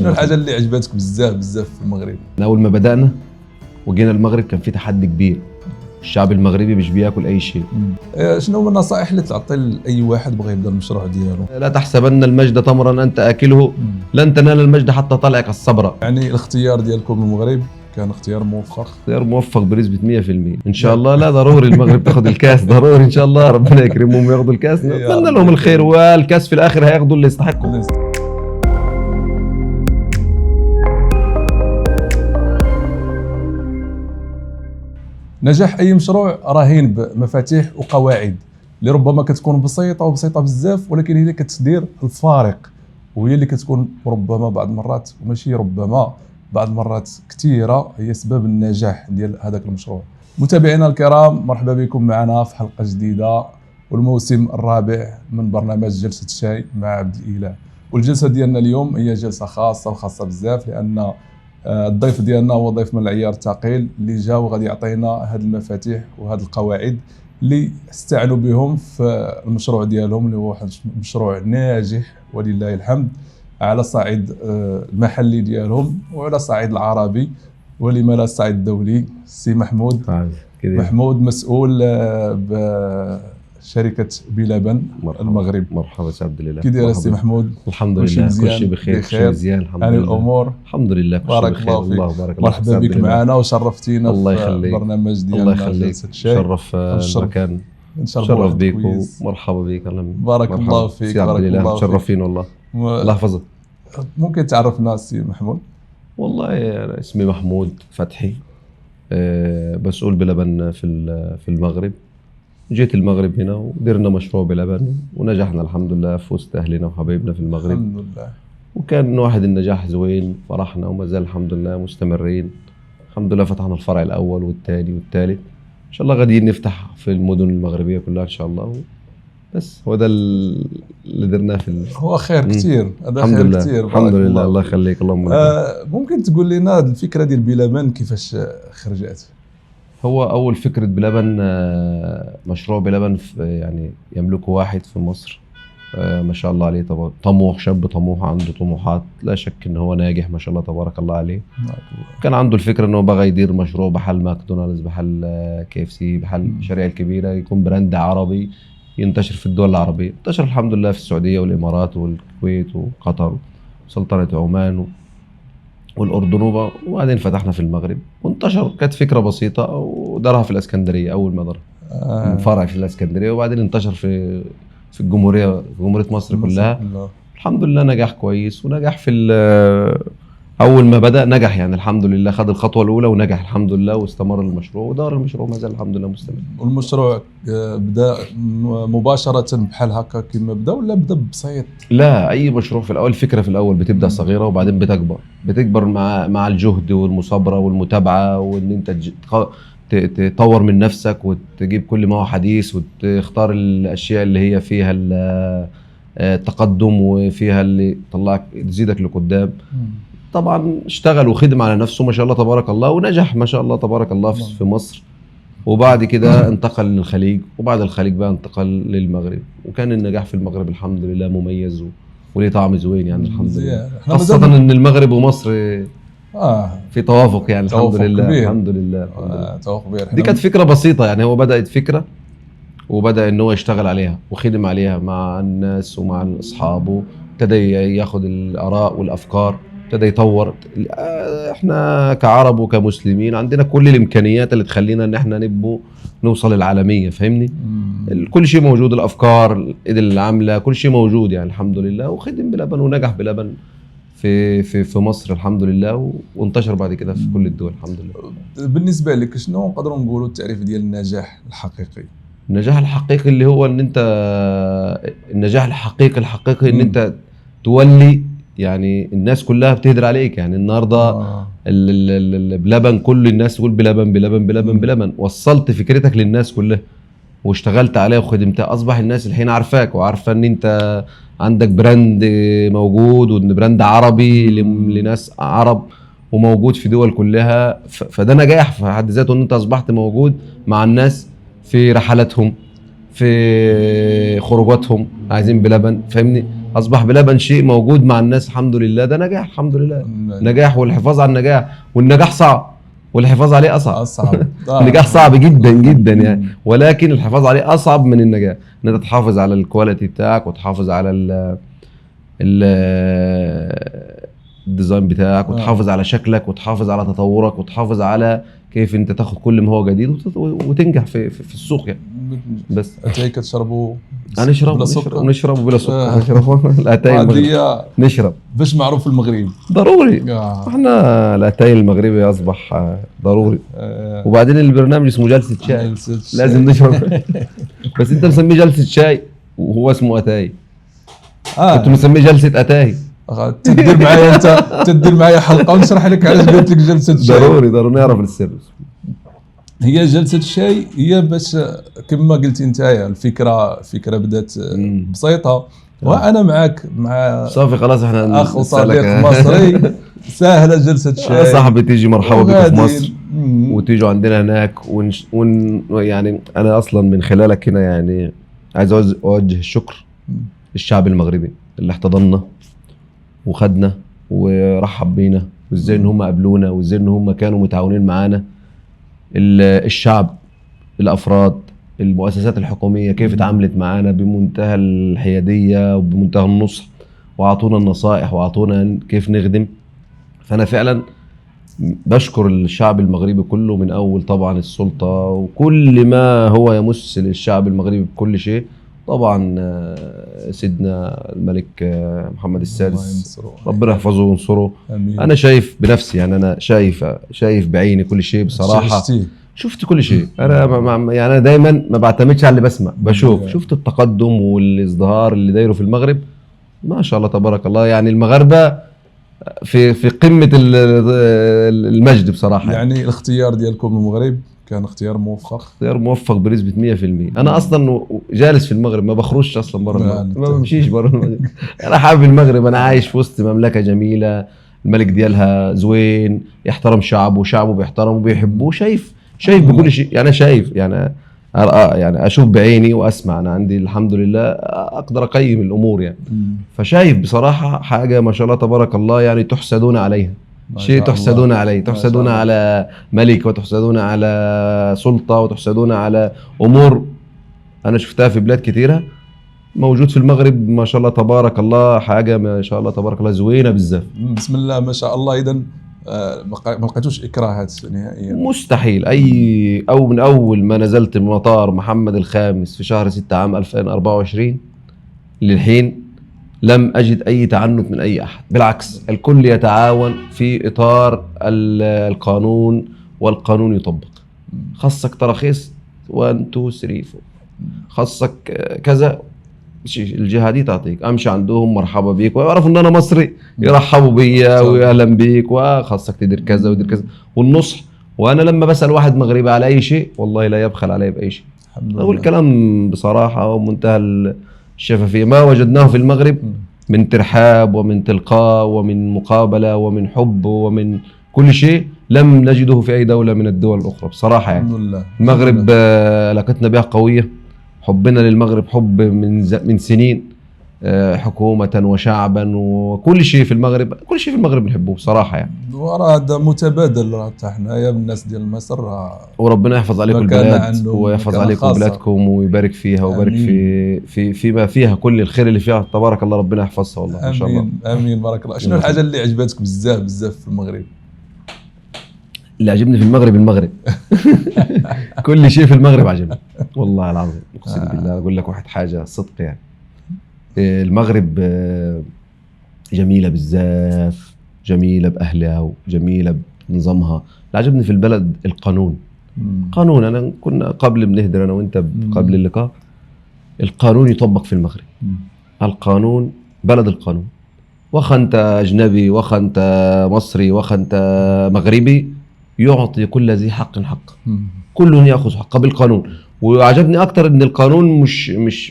شنو الحاجه اللي عجبتك بزاف في المغرب؟ اول ما بدانا وجينا المغرب كان في تحدي كبير، الشعب المغربي مش بياكل اي شيء. شنو هو النصائح اللي تعطي لاي واحد بغى يبدا المشروع ديالو؟ لا تحسبن المجد تمرا انت اكله، لن تنال المجد حتى طلعك الصبر. يعني الاختيار ديالكم المغرب كان اختيار موفق؟ اختيار موفق بنسبه 100% ان شاء الله. لا ضروري المغرب تاخذ الكاس، ضروري ان شاء الله ربنا يكرمهم وياخذوا الكاس، نتمنى لهم الخير، والكاس في الاخر هياخذوا اللي يستحقوا. نجاح اي مشروع رهين بمفاتيح وقواعد اللي ربما كتكون بسيطه بزاف، ولكن هي اللي كتدير الفارق، وهي اللي كتكون ربما بعض المرات وماشي ربما بعض المرات كثيره هي سبب النجاح ديال هذاك المشروع. متابعينا الكرام، مرحبا بكم معنا في حلقه جديده والموسم الرابع من برنامج جلسه الشاي مع عبد الاله. والجلسه ديالنا اليوم هي جلسه خاصه بزاف، لان الضيف ديالنا هو ضيف من العيار الثقيل اللي جا وغادي يعطينا هذه المفاتيح وهذه القواعد اللي استعنوا بهم في المشروع ديالهم، اللي هو واحد مشروع ناجح ولله الحمد على الصعيد المحلي ديالهم وعلى الصعيد العربي ولما لا الصعيد الدولي. سي محمود محمود مسؤول بشركة بلبن المغرب. مرحبا سي عبد الاله. كي داير سي محمود؟ الحمد لله كل شيء بخير، كل شيء مزيان الحمد لله. الامور الحمد لله كل شيء بخير. الله بارك الله. مرحبا بك معنا وشرفتينا الله في البرنامج ديالنا. الله يخليك، شرف المكان، نشرف بيك ومرحبا بك. بارك الله فيك. بارك الله فيك، مشرفين والله. الله يحفظك. ممكن تعرفنا سي محمود؟ والله أنا اسمي محمود فتحي، مسؤول بلبن في المغرب. جيت المغرب هنا ودرنا مشروع بلبن ونجحنا الحمد لله في وسط اهلنا وحبايبنا في المغرب الحمد لله، وكان واحد النجاح زوين، فرحنا وما زال الحمد لله مستمرين. الحمد لله فتحنا الفرع الاول والثاني والثالث، ان شاء الله غاديين نفتح في المدن المغربيه كلها ان شاء الله. بس هو ده اللي درناه هو خير كثير. هذا الحمد خير لله كثير. الحمد لله. الله يخليك. اللهم ممكن تقول لنا الفكره ديال بلبن كيفاش خرجت؟ هو اول فكره بلبن مشروع بلبن يعني يملكه واحد في مصر، ما شاء الله عليه، طموح، شاب طموح عنده طموحات، لا شك ان هو ناجح ما شاء الله تبارك الله عليه. كان عنده الفكره انه بغى يدير مشروع بحال ماكدونالدز، بحال KFC، بحال المشاريع الكبيره، يكون براند عربي ينتشر في الدول العربيه. انتشر الحمد لله في السعوديه والامارات والكويت وقطر وسلطنه عمان والأردن، وبعدين فتحنا في المغرب وانتشر. كانت فكرة بسيطة ودارها في الإسكندرية أول ما دار من فرع في الإسكندرية، وبعدين انتشر في الجمهورية، في جمهورية مصر كلها. الحمد لله نجح كويس، ونجح في أول ما بدأ نجح يعني الحمد لله، خد الخطوة الأولى ونجح الحمد لله، واستمر المشروع ودار المشروع ما زال الحمد لله مستمر. والمشروع بدا مباشرة بحال هكا كما بدا ولا بدا بسيط؟ لا، أي مشروع في الأول الفكرة في الأول بتبدأ صغيرة وبعدين بتكبر مع الجهد والمصابرة والمتابعة، وإن أنت تطور من نفسك وتجيب كل ما هو حديث، وتختار الأشياء اللي هي فيها التقدم وفيها اللي تطلعك تزيدك لقدام. طبعا اشتغل وخدم على نفسه ما شاء الله تبارك الله، ونجح ما شاء الله تبارك الله في مصر، وبعد كده انتقل للخليج، وبعد الخليج بقى انتقل للمغرب، وكان النجاح في المغرب الحمد لله مميز وليه طعم زوين يعني الحمد لله، خاصة ان المغرب ومصر في توافق يعني الحمد لله كبير. الحمد لله توافق كبير. دي كانت فكرة بسيطة يعني، هو بدأت فكرة وبدأ ان هو يشتغل عليها وخدم عليها مع الناس ومع اصحابه، ابتدى ياخد الآراء والأفكار، ابتدى يطور. احنا كعرب وكمسلمين عندنا كل الامكانيات اللي تخلينا ان احنا نوصل العالميه، فاهمني؟ كل شيء موجود، الافكار، الايد العامله، كل شيء موجود يعني الحمد لله. وخدم بلبن ونجح بلبن في مصر الحمد لله، وانتشر بعد كده في كل الدول الحمد لله. بالنسبه لك شنو نقدروا نقولوا التعريف ديال النجاح الحقيقي؟ النجاح الحقيقي اللي هو ان انت النجاح الحقيقي ان انت تولي يعني الناس كلها بتهدر عليك. يعني النهارده بلبن كل الناس تقول بلبن بلبن بلبن بلبن، وصلت فكرتك للناس كلها واشتغلت عليها وخدمتها، اصبح الناس الحين عارفاك وعارفه ان انت عندك براند موجود، وان براند عربي لناس عرب وموجود في دول كلها. فده نجاح في حد ذاته، ان انت اصبحت موجود مع الناس في رحلاتهم، في خروجاتهم عايزين بلبن، فاهمني؟ اصبح بلبن شيء موجود مع الناس الحمد لله. ده نجاح الحمد لله، نجاح. والحفاظ على النجاح، والنجاح صعب والحفاظ عليه اصعب. النجاح صعب جدا جدا يعني، ولكن الحفاظ عليه اصعب من النجاح. ان انت تحافظ على الكواليتي بتاعك، وتحافظ على الديزاين بتاعك، وتحافظ على شكلك، وتحافظ على تطورك، وتحافظ على كيف انت تاخد كل ما هو جديد وتنجح في السوق يعني. بس اتاي كتشربوا نشرب بلا سكر، نشرب الاتاي نشرب باش معروف في المغرب ضروري. احنا الاتاي المغربي اصبح ضروري. وبعدين البرنامج اسمه جلسة شاي، لازم نشرب. بس انت مسميه جلسة شاي وهو اسمه اتاي. كنت مسميه جلسة اتاي. تدير معايا حلقه ونشرح لك علاش قلت لك جلسه الشاي. ضروري نعرف السر. هي جلسه الشاي هي باش كما قلتي انت، الفكره بدات بسيطه، وانا معك مع صافي خلاص. احنا اخ وصديق مصري سهله جلسه الشاي. صاحبي تيجي مرحبا بك في مصر، وتيجوا عندنا هناك يعني انا اصلا من خلالك هنا يعني عايز اوجه الشكر للشعب المغربي اللي احتضننا وخدنا ورحب بينا، وازاي ان هم قابلونا، وازاي ان هم كانوا متعاونين معانا. الشعب، الافراد، المؤسسات الحكوميه كيف اتعاملت معانا بمنتهى الحياديه وبمنتهى النصح، وعطونا النصائح وعطونا كيف نخدم. فانا فعلا بشكر الشعب المغربي كله، من اول طبعا السلطه وكل ما هو يمس للشعب المغربي بكل شيء. طبعا سيدنا الملك محمد السادس ربنا يحفظه وينصره. انا شايف بنفسي يعني، انا شايف بعيني كل شيء بصراحه. شفت كل شيء. انا يعني انا دايما ما بعتمدش على اللي بسمع، شفت التقدم والازدهار اللي دايره في المغرب ما شاء الله تبارك الله. يعني المغاربه في قمه المجد بصراحه. يعني الاختيار ديالكم المغرب كان اختيار موفق بنسبه 100%. انا اصلا جالس في المغرب، ما بخرجش اصلا بره المغرب، ما بمشيش بره المغرب. انا حابب المغرب، انا عايش في وسط مملكه جميله، الملك ديالها زوين، يحترم شعبه وشعبه بيحترمه وبيحبوه. شايف بكل شيء يعني. شايف يعني اشوف بعيني واسمع. انا عندي الحمد لله اقدر اقيم الامور يعني. فشايف بصراحه حاجه ما شاء الله تبارك الله يعني تحسدون عليها. شيء تحسدون عليه، تحسدون على ملك، وتحسدون على سلطة، وتحسدون على أمور أنا شفتها في بلاد كثيرة. موجود في المغرب ما شاء الله تبارك الله حاجة ما شاء الله تبارك الله زوينة بالزاف. بسم الله ما شاء الله. إذا ما لقيتوش إكراهات نهائيا؟ مستحيل. أو من أول ما نزلت من مطار محمد الخامس في شهر 6 عام 2024 للحين لم أجد أي تعنت من أي أحد. بالعكس، الكل يتعاون في إطار القانون، والقانون يطبق. خصك تراخيص 1 2 3 4، خصك كذا، الجهة دي تعطيك. أمشي عندهم مرحبا بيك، ويعرفوا أن أنا مصري يرحبوا بيا وأهلا بيك، وخصك تدير كذا ودير كذا، والنصح. وأنا لما بسأل واحد مغربي على أي شيء والله لا يبخل علي بأي شيء. أقول الكلام بصراحة ومنتهى الشفافية. ما وجدناه في المغرب من ترحاب ومن تلقاء ومن مقابلة ومن حب ومن كل شيء لم نجده في أي دولة من الدول الأخرى بصراحة يعني. المغرب علاقتنا بها قوية. حبنا للمغرب حب من سنين، حكومة وشعبا وكل شيء في المغرب. كل شيء في المغرب نحبه بصراحة يعني. وراه هذا متبادل حتى حنايا بالناس ديال مصر. وربنا يحفظ عليكم البلاد ويحفظ عليكم بلادكم ويبارك فيها ويبارك فيما فيها كل الخير اللي فيها تبارك الله. ربنا يحفظها والله ما شاء الله. امين بارك الله. شنو الحاجة اللي عجبتك بزاف في المغرب؟ اللي عجبني في المغرب كل شيء في المغرب عجبني والله العظيم. اقسم بالله اقول لك واحد حاجة صدق يعني. المغرب جميلة بزاف، جميلة بأهلها وجميلة بنظامها. اللي عجبني في البلد القانون. قانون. أنا كنا قبل بنهدر أنا وإنت قبل اللقاء، القانون يطبق في المغرب. القانون، بلد القانون. وخا أنت أجنبي، وخا أنت مصري، وخا أنت مغربي، يعطي كل ذي حق حق. كل يأخذ حقه بالقانون. وعجبني اكتر ان القانون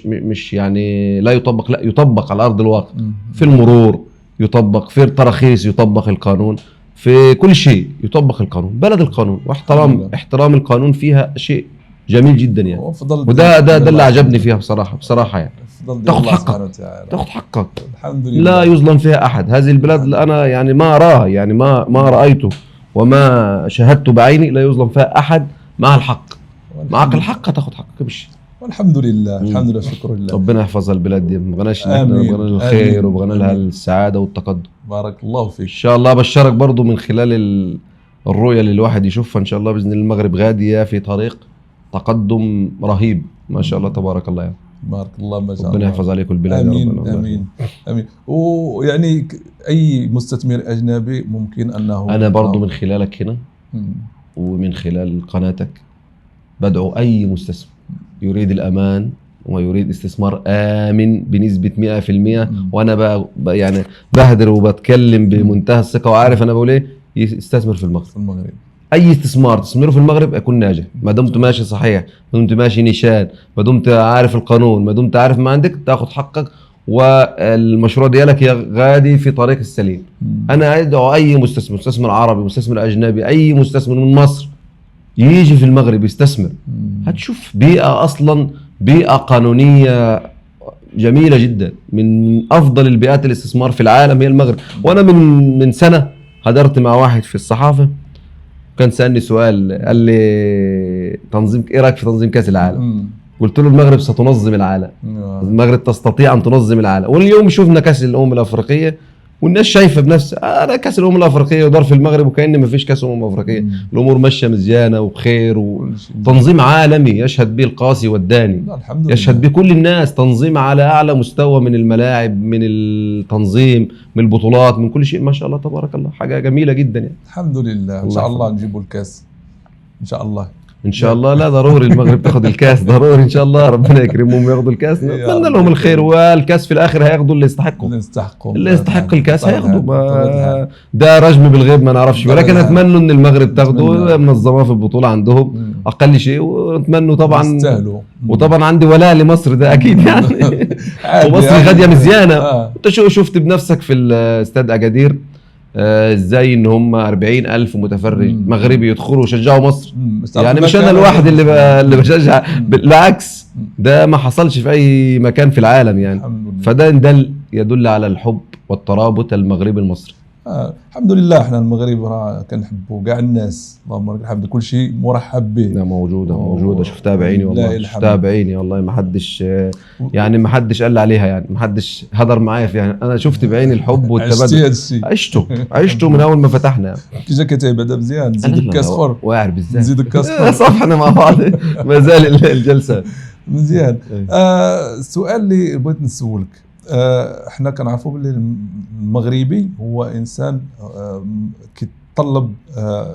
مش يعني لا يطبق، لا يطبق على ارض الواقع. في المرور يطبق، في التراخيص يطبق القانون، في كل شيء يطبق القانون. بلد القانون واحترام القانون فيها شيء جميل جدا يعني. وده اللي عجبني فيها بصراحة يعني. الفضل ديال تاخذ الله حقك. سبحانه وتعالى. تاخذ حقك. الحمد لله. لا يظلم فيها احد. هذه البلاد اللي انا يعني ما اراها، يعني ما رايته وما شاهدته بعيني، لا يظلم فيها احد. مع الحق، معك الحق تاخذ حقك بشي. والحمد لله الحمد لله شكر لله. ربنا يحفظها البلاد دي، ما بغناش ان احنا آمين. بغنى لها الخير آمين. وبغنى لها آمين. السعاده والتقدم بارك الله ان فيك. شاء الله. بشرك برضو من خلال الرؤيه اللي الواحد يشوفها ان شاء الله باذن الله، المغرب غاديه في طريق تقدم رهيب ما شاء الله تبارك الله يعني. بارك الله ما شاء الله. ربنا يحفظ عليكم البلاد. امين يا رب. امين امين. ويعني اي مستثمر اجنبي ممكن انه انا برضو من خلالك هنا ومن خلال قناتك بدعو اي مستثمر يريد الامان ويريد استثمار آمن بنسبة 100%. وانا يعني بهدر وبتكلم بمنتهى الثقة وعارف انا بقول ايه، يستثمر في المغرب. في المغرب اي استثمار تستثمره في المغرب يكون ناجح، ما دمت ماشي صحيح، ما دمت ماشي نشان، ما دمت عارف القانون، ما دمت عارف ما عندك تاخذ حقك، والمشروع ديالك غادي في طريق السليم. انا ادعو اي مستثمر عربي، مستثمر اجنبي، اي مستثمر من مصر يجي في المغرب يستثمر. هتشوف بيئة اصلا، بيئة قانونية جميلة جدا، من افضل البيئات الاستثمار في العالم هي المغرب. وانا من سنة حضرت مع واحد في الصحافة كان سألني سؤال، قال لي تنظيم ايه رايك في تنظيم كاس العالم؟ قلت له المغرب ستنظم العالم. المغرب تستطيع ان تنظم العالم. واليوم شفنا كاس الامم الافريقيه والناس شايفه بنفسها انا كاس الامم الافريقيه ودار في المغرب وكأن ما فيش كاس امم افريقيه. الامور ماشيه مزيانه وبخير، وتنظيم عالمي يشهد به القاسي والداني، يشهد به كل الناس. تنظيم على اعلى مستوى من الملاعب، من التنظيم، من البطولات، من كل شيء ما شاء الله تبارك الله. حاجه جميله جدا يعني. الحمد لله. ان شاء الله نجيبوا الكاس ان شاء الله. ان شاء الله. لا ضروري المغرب تاخذ الكاس، ضروري ان شاء الله. ربنا يكرمهم وياخذوا الكاس، نتمنى لهم الخير. والكاس في الاخر هياخذوا اللي يستحقوا، اللي يستحق الكاس هياخذوا. ده رجم بالغيب ما نعرفش، ولكن اتمنى ان المغرب تاخذه، منظمه في البطوله عندهم اقل شيء، ونتمنى طبعا يستاهلوا. وطبعا عندي ولاء لمصر ده اكيد يعني. ومصر غاديه مزيانه. انت شفت بنفسك في الاستاد اجادير ازاي ان هم 40,000 متفرج مغربي يدخلوا ويشجعوا مصر. يعني مش انا الواحد اللي بشجع، بالعكس ده ما حصلش في اي مكان في العالم يعني. فده يدل على الحب والترابط المغربي المصري. الحمد لله. احنا المغرب راه كنحبوا كاع الناس، اللهم لك الحمد، كل شيء مرحب به. موجوده شفتها بعيني والله، شفتها بعيني والله. ما حدش يعني ما حدش قال عليها يعني، ما حدش هدر معايا فيها يعني. انا شفت بعيني الحب والتبادل، عشته من اول ما فتحنا. كي جا كتعب هذا مزيان، نزيدك كاس اخر. واعر بزاف، نزيدك كاس اخر. صافحنا مع بعض مازال الجلسه مزيان. السؤال اللي بغيت نسولك، احنا كنعرفوا بلي المغربي هو انسان كيتطلب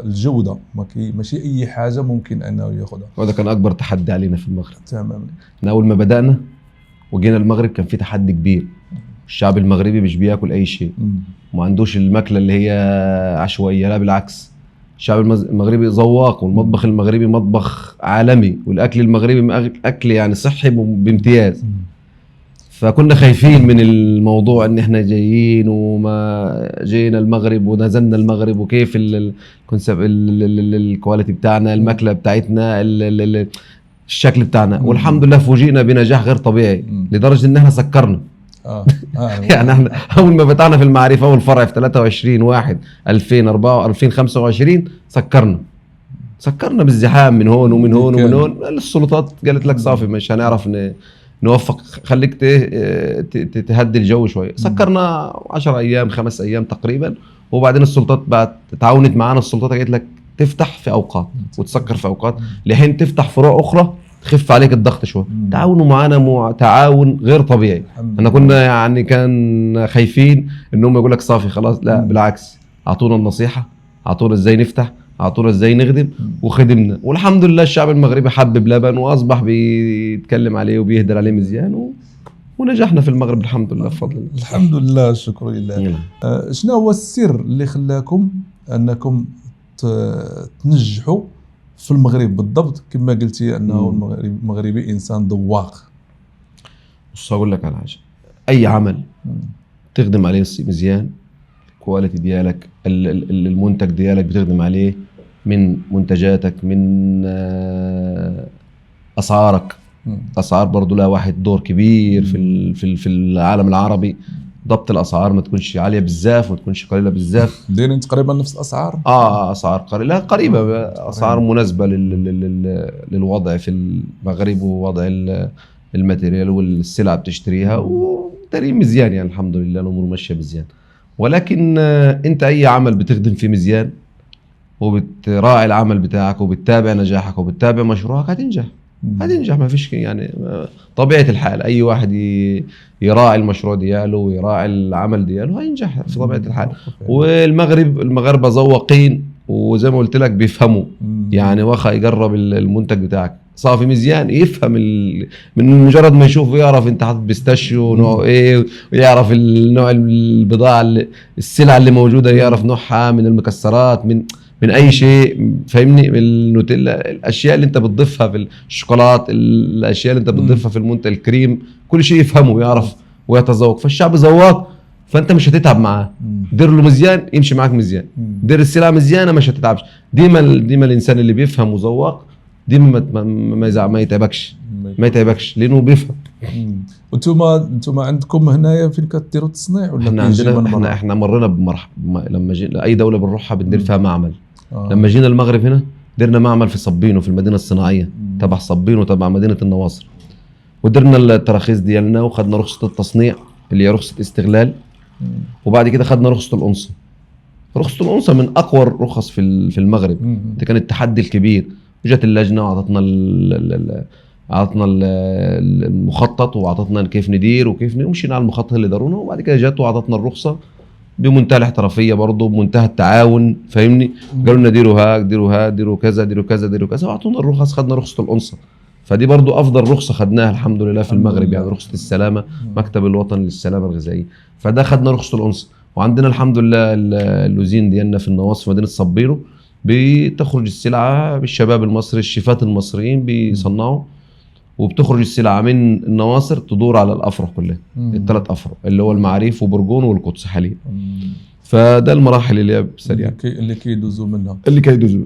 الجوده، ماشي اي حاجه ممكن انه ياخذها. وهذا كان اكبر تحدي علينا في المغرب. تماما. احنا اول ما بدانا وجينا المغرب كان في تحدي كبير. الشعب المغربي مش بياكل اي شيء، وما عندوش الماكله اللي هي عشوائيه، لا بالعكس. الشعب المغربي ذواق، والمطبخ المغربي مطبخ عالمي، والاكل المغربي اكل يعني صحي بامتياز. فكنا خايفين من الموضوع ان احنا جايين وما جينا المغرب ونزلنا المغرب، وكيف الكواليتي بتاعنا، الماكله بتاعتنا، الشكل بتاعنا. والحمد لله فوجئنا بنجاح غير طبيعي، لدرجه ان احنا سكرنا. يعني احنا اول ما فتحنا في المعرفه اول فرع في 23/1/2025 سكرنا بالزحام من هون ومن هون ومن هون. السلطات قالت لك صافي مش هنعرف نوفق، خليك تهدي الجو شويه. سكرنا 10 ايام 5 ايام تقريبا، وبعدين السلطات بعد تعاونت معنا. السلطات قالت لك تفتح في اوقات وتسكر في اوقات لحين تفتح فروع اخرى تخف عليك الضغط شويه. تعاونوا معنا تعاون غير طبيعي. احنا كنا يعني كان خايفين انهم يقول لك صافي خلاص، لا بالعكس، اعطونا النصيحه، اعطونا ازاي نفتح، اعطونا ازاي نخدم، وخدمنا. والحمد لله الشعب المغربي حبب لبن واصبح بيتكلم عليه وبيهدر عليه مزيان، ونجحنا في المغرب الحمد لله بفضل الله. الحمد لله شكرا لله. شنو هو السر اللي خلاكم انكم تنجحوا في المغرب بالضبط؟ كما قلتي انه المغربي انسان ذواق. بص اقول لك على حاجه، اي عمل تخدم عليه مزيان، الكواليتي ديالك، المنتج ديالك بتخدم عليه، من منتجاتك، من اسعارك، الاسعار برضو لها واحد دور كبير في العالم العربي. ضبط الاسعار ما تكونش عاليه بزاف وما تكونش قليله بزاف. دايرين تقريبا نفس الاسعار. اسعار قريبه اسعار مناسبه للوضع في المغرب ووضع الماتيريال والسلع بتشتريها ودارين مزيان يعني الحمد لله الامور ماشيه مزيان. ولكن انت اي عمل بتخدم فيه مزيان وبتراعي العمل بتاعك وبتتابع نجاحك وبتتابع مشروعك هتنجح ما فيش يعني طبيعه الحال. اي واحد يراعي المشروع دياله ويراعي العمل دياله هينجح في طبيعه الحال. والمغاربه ذواقين وزي ما قلت لك بيفهموا يعني واخا يجرب المنتج بتاعك صافي مزيان يفهم من مجرد ما يشوف ويعرف انت حاطط بيستاشيو نوعه ايه ويعرف النوع البضاعه السلعه اللي موجوده يعرف نوعها من المكسرات من اي شيء فاهمني. النوتيلا الاشياء اللي انت بتضيفها في الشوكولاته الاشياء اللي انت بتضيفها في المنتج الكريم كل شيء يفهمه ويعرف ويتذوق. فالشعب ذواق فانت مش هتتعب معاه. دير له مزيان يمشي معاك مزيان. دير السلعه مزيانه مش هتتعبش. ديما الانسان اللي بيفهم وذواق ديما ما يتعبكش لانه بيفهم. وانتم عندكم هنايا فين كديروا التصنيع ولا احنا عندنا احنا مرينا بمرحله لما جينا اي دوله بنروحها بندير فيها معمل. لما جينا المغرب هنا درنا معمل في صبينو في المدينه الصناعيه تبع صبينو تبع مدينه النواصر ودرنا التراخيص ديالنا وخدنا رخصه التصنيع اللي هي رخصه استغلال. وبعد كده خدنا رخصه الانصه. رخصه الانصه من اقوى الرخص في المغرب. ده كان التحدي الكبير. جت اللجنه وعطتنا المخطط وعطتنا كيف ندير وكيف ومشينا على المخطط اللي دارونا. وبعد كده جت وعطتنا الرخصه بمنتهى الاحترافيه برضه بمنتهى التعاون فاهمني. قالوا لنا ديروا كذا واعطونا الرخص. خدنا رخصه الانصه فدي برضه افضل رخصه خدناها الحمد لله في المغرب يعني رخصه السلامه مكتب الوطني للسلامه الغذائيه. فده خدنا رخصه الانصه. وعندنا الحمد لله اللوزين ديالنا في النواصر مدينه صبيرو بتخرج السلعه بالشباب المصري الشيفات المصريين بيصنعوا وبتخرج السلعه من النواصر تدور على الافرع كلها الثلاث افرع اللي هو المعاريف وبرجون والقدس حاليا. فده المراحل اللي هي سريعه اللي كيدوزوا منها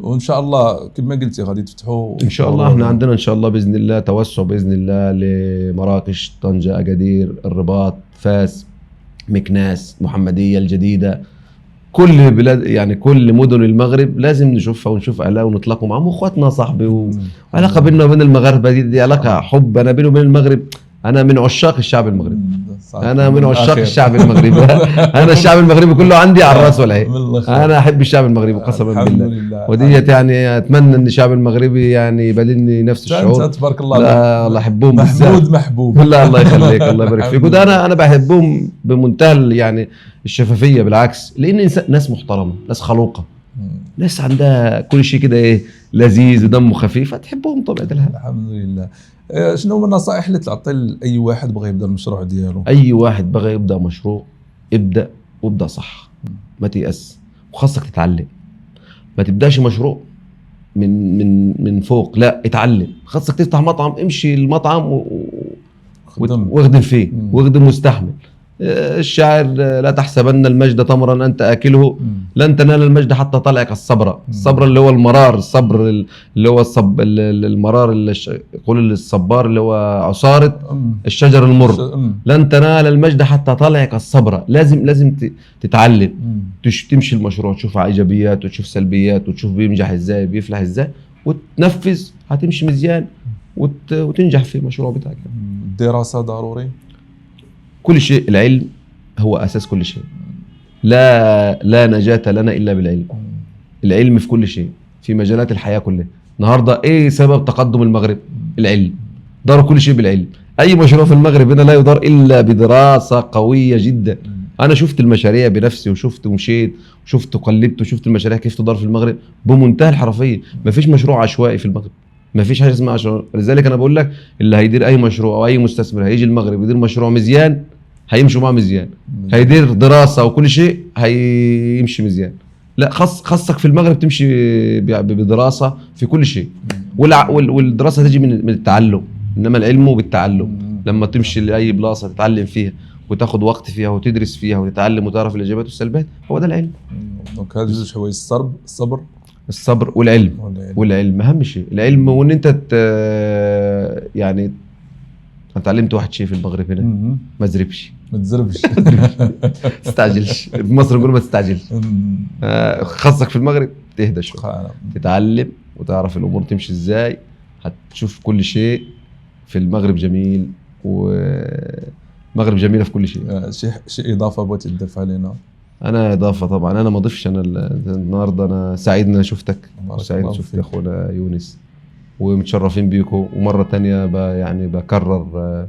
وان شاء الله كما قلتي غادي تفتحوا ان شاء الله. احنا عندنا ان شاء الله باذن الله توسع باذن الله لمراكش طنجه اكادير الرباط فاس مكناس محمديه الجديده كل بلاد يعني كل مدن المغرب لازم نشوفها ونشوف اهلها ونطلقوا معهم واخواتنا صاحبي. وعلاقه بيننا وبين المغاربه دي علاقه حب. انا بيني وبين المغرب انا من عشاق الشعب المغربي. انا من عشاق الشعب المغربي. انا الشعب المغربي كله عندي على الراس والعين. انا احب الشعب المغربي قسما بالله. وديت يعني اتمنى ان الشعب المغربي يعني يبادلني نفس الشعور. تبارك الله. لا الله يحبهم محبوب. لا الله يخليك الله يبارك فيك. وده انا بحبهم بمنتهى يعني الشفافيه بالعكس لان ناس محترمه ناس خلوقه ناس عندها كل شيء كده ايه لذيذ ودمه خفيف فتحبهم طبيعه الحال. الحمد لله. شنو هما النصائح اللي تعطي لاي واحد بغى يبدا المشروع ديالو؟ اي واحد بغى يبدا مشروع ابدا صح ما تيأس وخاصك تتعلم. ما تبداش مشروع من فوق لا اتعلم. خاصك تفتح مطعم امشي المطعم واخدم فيه واخدم واستحمل. الشاعر لا تحسبن المجد تمرا انت اكله لن تنال المجد حتى طلعك الصبر. الصبر اللي هو المرار. الصبر اللي هو المرار اللي يقول الصبار اللي هو عصارة الشجر المر. لن تنال المجد حتى طلعك الصبر. لازم تتعلم تمشي المشروع تشوف ايجابيات وتشوف سلبيات وتشوف بينجح ازاي بيفلح ازاي وتنفذ هتمشي مزيان وتنجح في المشروع بتاعك. الدراسة ضروري كل شيء. العلم هو أساس كل شيء. لا نجاة لنا إلا بالعلم. العلم في كل شيء في مجالات الحياة كلها. النهاردة إيه سبب تقدم المغرب؟ العلم. دار كل شيء بالعلم. أي مشروع في المغرب هنا لا يدار إلا بدراسة قوية جدا. أنا شفت المشاريع بنفسي وشفت ومشيت وشفت وقلبت وشفت المشاريع كيف تدار في المغرب بمنتهى الحرفية. ما فيش مشروع عشوائي في المغرب. ما فيش حاجه اسمها عشوائي. لذلك انا بقول لك اللي هيدير اي مشروع او اي مستثمر هيجي المغرب يدير مشروع مزيان هيمشوا معاه مزيان. هيدير دراسه وكل شيء هيمشي مزيان. لا خاصك في المغرب تمشي بدراسه في كل شيء. والدراسه تجي من التعلم. انما العلم بالتعلم. لما تمشي لاي بلاصه تتعلم فيها وتاخد وقت فيها وتدرس فيها وتتعلم وتعرف الايجابيات والسلبيات هو ده العلم. دونك هذا جوج حوايج الصبر والعلم اهم شيء العلم. وان انت يعني انا تعلمت واحد شيء في المغرب هنا، ما تزربش، ما تزربش. تستعجلش. في مصر نقول ما تستعجلش. خاصك في المغرب تهدى شوي، تتعلم وتعرف الامور تمشي ازاي، هتشوف كل شيء في المغرب جميل، والمغرب جميله في كل شيء. شيء اضافه بغيت تضيف علينا؟ انا اضافه طبعا، انا ما اضيفش. انا النهارده انا سعيد ان انا شفتك، وسعيد ان شفت اخونا يونس، ومتشرفين بيكم. ومره تانية يعني بكرر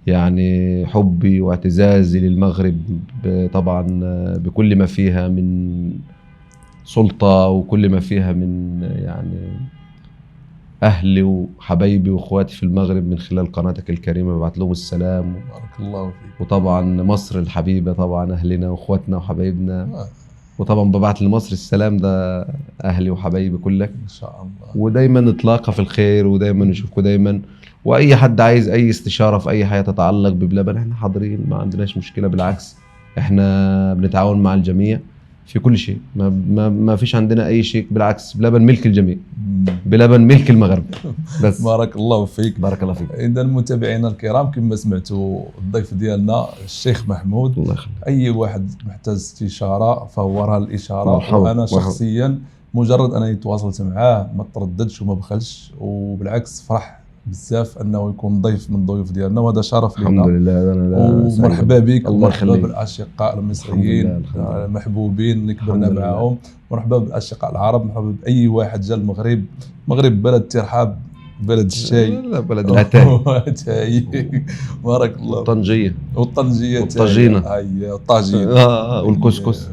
يعني حبي واعتزازي للمغرب طبعا بكل ما فيها من سلطة، وكل ما فيها من يعني أهلي وحبايبي وأخواتي في المغرب من خلال قناتك الكريمة، ببعت لهم السلام. بارك الله فيك. وطبعا مصر الحبيبة طبعا أهلنا وأخواتنا وحبايبنا. وطبعا ببعت لمصر السلام، ده أهلي وحبايبي كلك إن شاء الله. ودايما نتلاقى في الخير، ودايما نشوفكم دايما. واي حد عايز اي استشاره في اي حاجه تتعلق ببلبن احنا حاضرين، ما عندناش مشكله، بالعكس احنا بنتعاون مع الجميع في كل شيء. ما فيش عندنا اي شيء، بالعكس بلبن ملك الجميع، بلبن ملك المغرب بس. بارك الله فيك. بارك الله فيك. اذا متابعينا الكرام كما سمعتوا الضيف ديالنا الشيخ محمود، الله يخليك. اي واحد محتاج استشاره فهو راه الاشاره. مرحبا. وانا شخصيا مجرد انني تواصلت معاه ما ترددش وما بخلش، وبالعكس فرح بزاف انه يكون ضيف من الضيوف ديالنا، وهذا شرف لنا. الحمد لله. ومرحبا بك، الله ومرحبا يخليك. بالاشقاء المصريين المحبوبين اللي كبرنا معاهم، مرحبا بالاشقاء العرب، مرحبا باي واحد جا المغرب. المغرب بلد الترحاب، بلد الشاي، لا بلد العتاي. بارك الله. طنجيه والطنجيه والطاجينه. هي الطاجين والكسكس.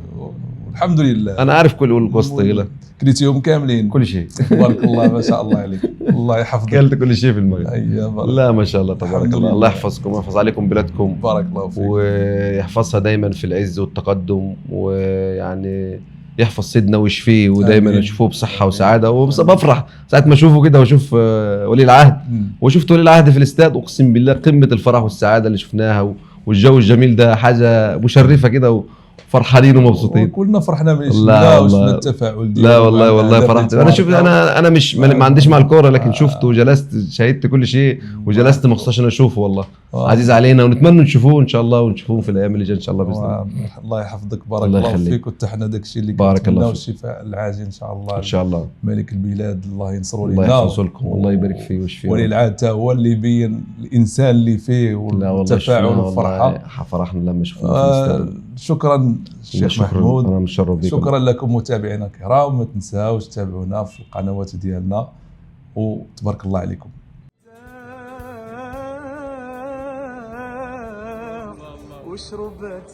الحمد لله. انا عارف كل والقسطيله كليتيهم كاملين كل شيء. تبارك الله ما شاء الله عليك. الله يحفظك. كلت كل شيء في المغرب. لا ما شاء الله تبارك الله. الله يحفظكم ويحفظ عليكم بلادكم. بارك الله فيك. ويحفظها دايما في العز والتقدم، ويعني يحفظ سيدنا ويشفيه، ودايما اشوفه بصحه وسعاده. وبفرح ساعه ما اشوفه كده واشوف ولي العهد، وشفت ولي العهد في الاستاد، اقسم بالله قمه الفرح والسعاده اللي شفناها، والجو الجميل ده حاجه مشرفه كده، فرحانين ومبسوطين. كلنا فرحنا من الله وشفنا التفاعل ديالو. لا والله فرحت. انا شوف انا مش ما عنديش مع الكوره، لكن شفته وجلست شاهدت كل شيء، وجلست مخصوص عشان اشوفه. والله عزيز علينا، ونتمنى نشوفوه ان شاء الله، ونشوفوه في الايام اللي جايه ان شاء الله باذن الله. الله يحفظك. بارك الله فيك. وتحنا داك الشيء اللي بارك الله فيك. والشفاء العاجل ان شاء الله. ان شاء الله. ملك البلاد الله ينصروا لنا، الله يحفظ لكم، الله يبارك فيه ويشفيه. ولي العهد هو اللي يبين الانسان اللي فيه والتفاعل والفرحه. فرحنا لما شفناه في الاستاد. شكرا الشيخ محمود. انا متشرف بكم. شكرا لكم متابعينا الكرام، ما تنساوش تتابعونا في القنوات ديالنا، وتبارك الله عليكم. وشربت